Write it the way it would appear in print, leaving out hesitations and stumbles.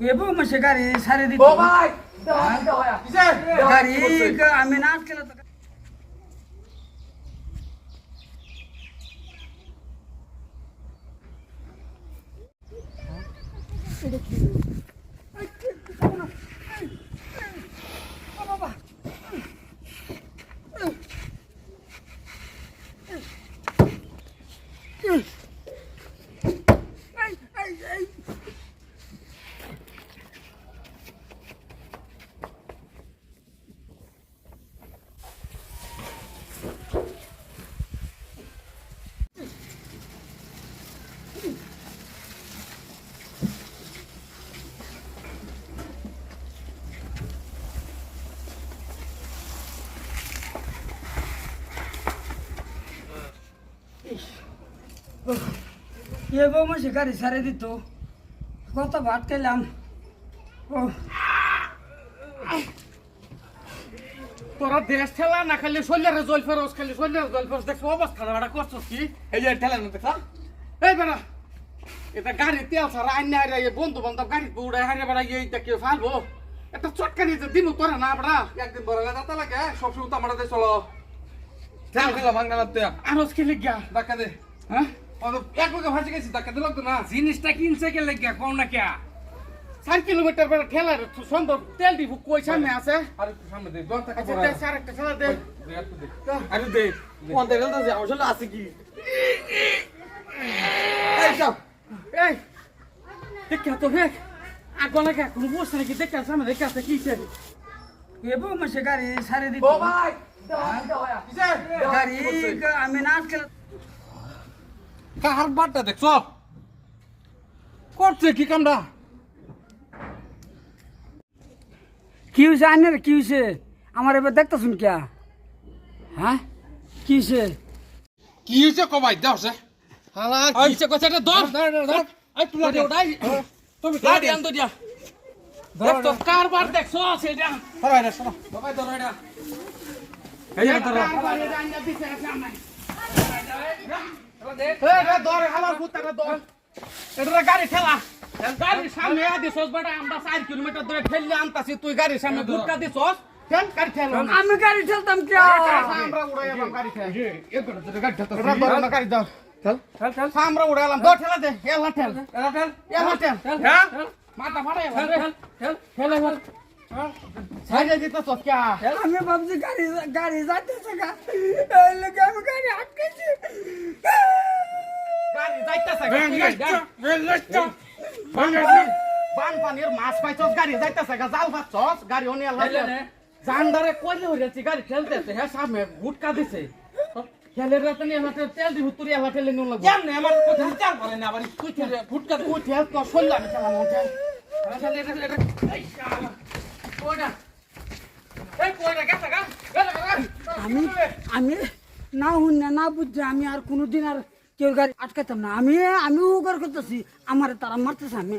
এবো মাসে গাড়ি সারে দিত ও ভাই গাড়ি আমি না আটকেলে তো এবো মাসে গাড়ি সারে দিত কত ভাত খেলাম ও তোরা দেশ ঠেলা না খালি শৈলের জল ফেরস খালি শৈলের জল ফেরস দেখছো অবস্থা না করছস কি এই যে ঠেলা না দেখা এই বেড়া এটা গাড়ি তেল ছাড়া আইন হারে বন্ধু বান্ধব গাড়ি উড়ে হারে বেড়া এইটা কেউ ফালবো একটা চটকানি যে দিন তোরা না বেড়া একদিন বড় লাগা লাগে সব সময় তো আমাদের দেশ চলো ঠেল খেলা ভাঙনা লাগতে আরজ খেলে গিয়া ধাক্কা দে হ্যাঁ এক বকে ফাঁসি গেছি ধাক্কা দিল তো না জিনিসটা কিনছে কে লেগিয়া কম না কে 4 কিলোমিটার বেড়া ঠেলার সম্ভব তেল দিব কই সামনে আছে আর একটু সামনে দে দর টাকা আচ্ছা পড়া দে স্যার একটা ঠেলা দে একটু দে আরে দে কোন দে গেল তো আসলে আছে কি এই সব এই দেখা তো দেখ আগলা কে কোন বসে নাকি দেখা সামনে দেখা আছে কিছে এবো মাসে গাড়ি সারে দিত ও ভাই কিসে গাড়ি আমি না আটকেলে কার বাটটা দেখছ করছে কি কামটা কি হয়েছে আনের কি হয়েছে আমার এবার দেখতেছুন কে হ্যাঁ কি হয়েছে কি হইছে কবাই দাওছে হালা কিছে কথাটা ধর ধর আই তুলা দে ওটাই তুমি গাড়ি আনতো দিয়া দেখ তো কারবার দেখছো সেটা ধর এটা শোনো বাবাই ধর এটা এই যে ধর কারবার এটা আইনা দিছে সামনে এই ধর আমার কুত্তাটা ধর এটা গাড়ি ঠেলা গাড়ির সামনে দিছস বেটা আমরা 4 কিলোমিটার ধরে ঠেললে আনতাছি তুই গাড়ির সামনে গুটকা দিছস ঠেল গাড়ি ঠেল আমি গাড়ি ঠেলতাম কে আমরা উড়াইলাম গাড়ি ঠেল এক ঘন্টা ধরে গাড়ি ঠেলতাছি এটা ধর না গাড়ি দাও ঠেল ঠেল ঠেল আমরা উড়াইলাম ধর ঠেলা দে এলা ঠেল এলা ঠেল হ্যাঁ মাথা ফাড়াই ঠেল ঠেল ঠেল ঠেল সাইডে দিতেছস কে আমি ভাবছি গাড়ি গাড়ি যাইতেছে গা এই লোকে আমি গাড়ি আটকেছি গাড়ি যাইতাছে বান পানির মাছ পাইছস গাড়ি যাইতাছে গা জাল পাচ্ছস গাড়ি ওনি আল্লাহ জানদারে কইলে হইছে গাড়ি ঠেলতেছে হ্যাঁ সামনে গুটকা দিছে খেলের রাতে নিয়ে হাতে তেল দি হুতুরি আলা ঠেলে নিউ লাগবে কেন আমার কথা চাল করে না আবার তুই ঠেলে গুটকা তুই ঠেল তো সল্লা আমি চালাম ঠেল ঠেল এটা এই শালা কোইডা এই কোইডা গেছে গা আমি আমি না হুন না বুঝছে আমি আর কোনোদিন আর কেউ গাড়ি আটকাতাম না আমি হুগার করতেছি আমার তারা মারতেছে আমি